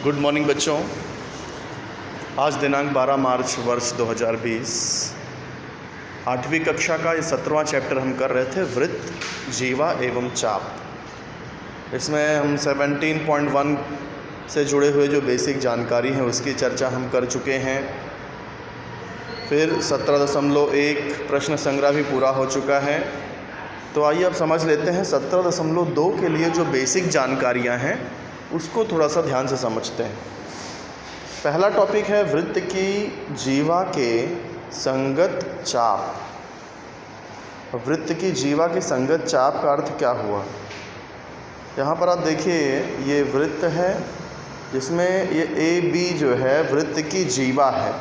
Good morning बच्चों। आज दिनांक 12 मार्च वर्ष 2020 8वीं कक्षा का ये 17वां चैप्टर हम कर रहे थे, वृत्त, जीवा एवं चाप। इसमें हम 17.1 से जुड़े हुए जो बेसिक जानकारी हैं उसकी चर्चा हम कर चुके हैं। फिर 17.1 प्रश्न संग्रह भी पूरा हो चुका है। तो आइए अब समझ लेते हैं 17.2 के लिए जो बेसिक जानकारियां हैं उसको थोड़ा सा ध्यान से समझते हैं। पहला टॉपिक है वृत्त की जीवा के संगत चाप। वृत्त की जीवा के संगत चाप का अर्थ क्या हुआ? यहाँ पर आप देखिए, ये वृत्त है जिसमें ये ए बी जो है वृत्त की जीवा है।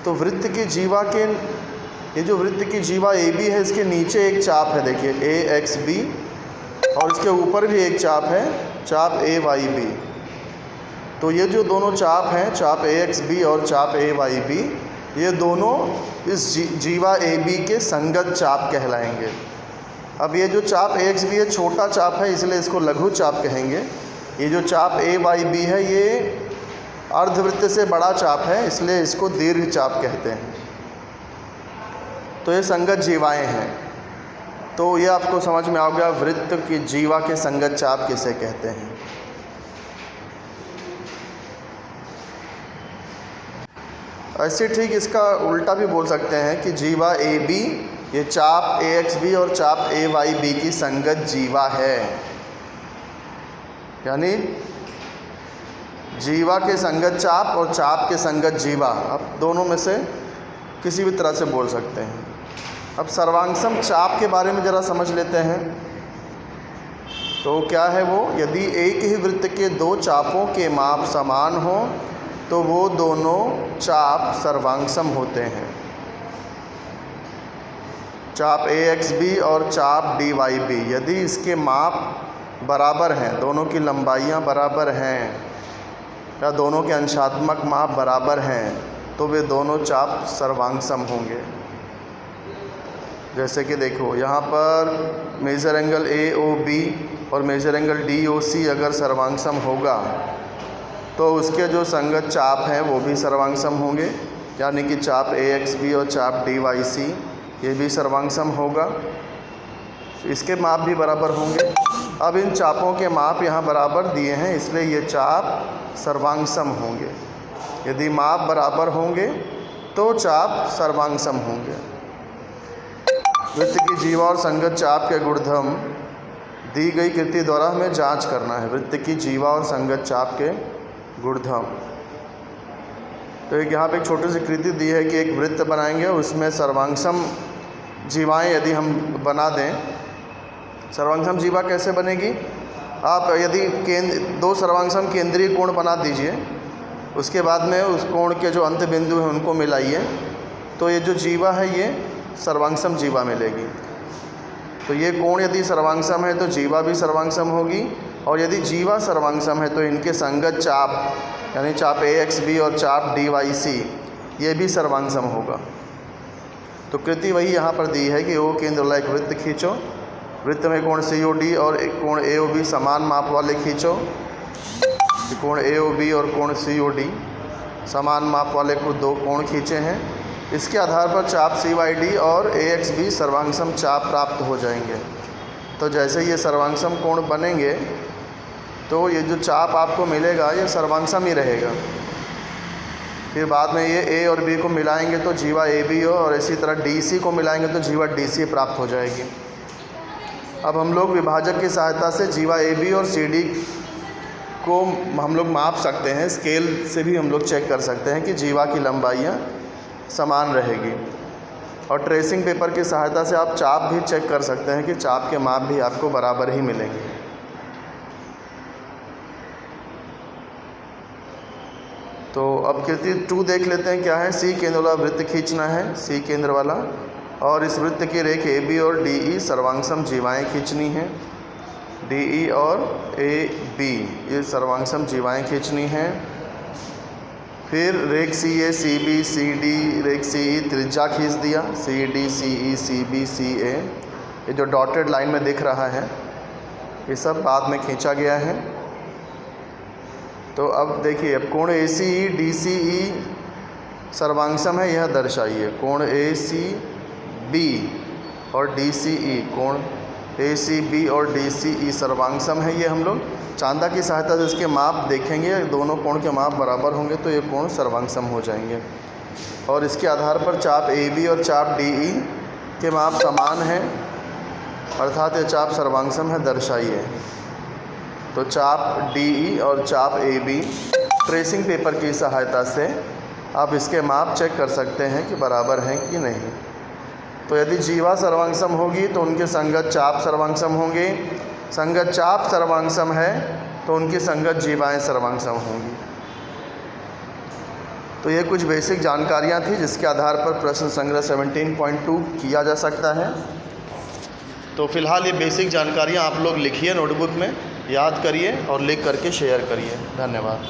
तो वृत्त की जीवा के ये जो वृत्त की जीवा ए बी है, इसके नीचे एक चाप है, देखिए ए एक्स बी, और इसके ऊपर भी एक चाप है, चाप ए वाई बी। तो ये जो दोनों चाप हैं, चाप ए एक्स बी और चाप ए वाई बी, ये दोनों इस जीवा ए बी के संगत चाप कहलाएंगे। अब ये जो चाप ए एक्स बी है छोटा चाप है, इसलिए इसको लघु चाप कहेंगे। ये जो चाप ए वाई बी है ये अर्धवृत्त से बड़ा चाप है, इसलिए इसको दीर्घ चाप कहते हैं। तो ये संगत जीवाएं हैं। तो ये आपको समझ में आ गया वृत्त की जीवा के संगत चाप किसे कहते हैं। ऐसे ठीक इसका उल्टा भी बोल सकते हैं कि जीवा ए बी, ये चाप ए एक्स बी और चाप ए वाई बी की संगत जीवा है। यानी जीवा के संगत चाप और चाप के संगत जीवा, आप दोनों में से किसी भी तरह से बोल सकते हैं। अब सर्वांगसम चाप के बारे में ज़रा समझ लेते हैं। तो क्या है वो? यदि एक ही वृत्त के दो चापों के माप समान हो तो वो दोनों चाप सर्वांगसम होते हैं। चाप ए एक्स बी और चाप डी वाई बी, यदि इसके माप बराबर हैं, दोनों की लंबाइयाँ बराबर हैं या दोनों के अंशात्मक माप बराबर हैं, तो वे दोनों चाप सर्वांगसम होंगे। जैसे कि देखो, यहाँ पर measure angle A O B और measure angle D O C अगर सर्वांगसम होगा तो उसके जो संगत चाप हैं वो भी सर्वांगसम होंगे। यानी कि चाप ए एक्स बी और चाप डी वाई सी ये भी सर्वांगसम होगा, इसके माप भी बराबर होंगे। अब इन चापों के माप यहाँ बराबर दिए हैं, इसलिए ये चाप सर्वांगसम होंगे। यदि माप बराबर होंगे तो चाप सर्वांगसम होंगे। वृत्त की जीवा और संगत चाप के गुणधर्म दी गई कृति द्वारा हमें जांच करना है। वृत्त की जीवा और संगत चाप के गुणधर्म। तो एक यहाँ पे एक छोटी सी कृति दी है कि एक वृत्त बनाएंगे, उसमें सर्वांगसम जीवाएं यदि हम बना दें। सर्वांगसम जीवा कैसे बनेगी? आप यदि दो सर्वांगसम केंद्रीय कोण बना दीजिए, उसके बाद में उस कोण के जो अंत बिंदु हैं उनको मिलाइए, तो ये जो जीवा है ये सर्वांगसम जीवा मिलेगी। तो ये कोण यदि सर्वांगसम है तो जीवा भी सर्वांगसम होगी, और यदि जीवा सर्वांगसम है तो इनके संगत चाप यानी चाप ए एक्स बी और चाप डी वाई सी ये भी सर्वांगसम होगा। तो कृति वही यहाँ पर दी है कि ओ केंद्र वाला एक वृत्त खींचो, वृत्त में कोण सी ओ डी और एक कोण ए ओ बी समान माप वाले खींचो। कोण ए ओ बी और कोण सी ओ डी समान माप वाले को दो कोण खींचे हैं। इसके आधार पर चाप सी वाई डी और ए एक्स बी सर्वांगसम चाप प्राप्त हो जाएंगे। तो जैसे ये सर्वांगसम कोण बनेंगे तो ये जो चाप आपको मिलेगा ये सर्वांगसम ही रहेगा। फिर बाद में ये ए और बी को मिलाएंगे तो जीवा ए बी हो, और इसी तरह डी सी को मिलाएंगे तो जीवा डी सी प्राप्त हो जाएगी। अब हम लोग विभाजक की सहायता से जीवा ए बी और सी डी को हम लोग माप सकते हैं। स्केल से भी हम लोग चेक कर सकते हैं कि जीवा की लंबाइयाँ समान रहेगी, और ट्रेसिंग पेपर की सहायता से आप चाप भी चेक कर सकते हैं कि चाप के माप भी आपको बराबर ही मिलेंगे। तो अब कृति 2 देख लेते हैं क्या है। सी केंद्र वाला वृत्त खींचना है, सी केंद्र वाला, और इस वृत्त की रेख ए बी और डी ई सर्वांगसम जीवाएँ खींचनी हैं। डी ई और ए बी ये सर्वांगसम जीवाएँ खींचनी हैं। फिर रेख सी ए सी बी सी डी, रेख सी ई त्रिज्या खींच दिया, सी डी सी ई सी बी सी ए, ये जो डॉटेड लाइन में दिख रहा है ये सब बाद में खींचा गया है। तो अब देखिए, अब कोण ACE DCE सर्वांगसम है, यह दर्शाइए। कोण ACB और DCE, कोण ACB और DCE सर्वांगसम है। ये हम लोग चांदा की सहायता से इसके माप देखेंगे, दोनों कोण के माप बराबर होंगे तो ये कोण सर्वांगसम हो जाएंगे। और इसके आधार पर चाप AB और चाप DE के माप समान हैं, अर्थात ये चाप सर्वांगसम है, दर्शाइए। तो चाप DE और चाप AB ट्रेसिंग पेपर की सहायता से आप इसके माप चेक कर सकते हैं कि बराबर हैं कि नहीं। तो यदि जीवा सर्वांगसम होगी तो उनके संगत चाप सर्वांगसम होंगे, संगत चाप सर्वांगसम है तो उनकी संगत जीवाएं सर्वांगसम होंगी। तो ये कुछ बेसिक जानकारियाँ थी जिसके आधार पर प्रश्न संग्रह 17.2 किया जा सकता है। तो फिलहाल ये बेसिक जानकारियाँ आप लोग लिखिए, नोटबुक में याद करिए और लिख करके शेयर करिए। धन्यवाद।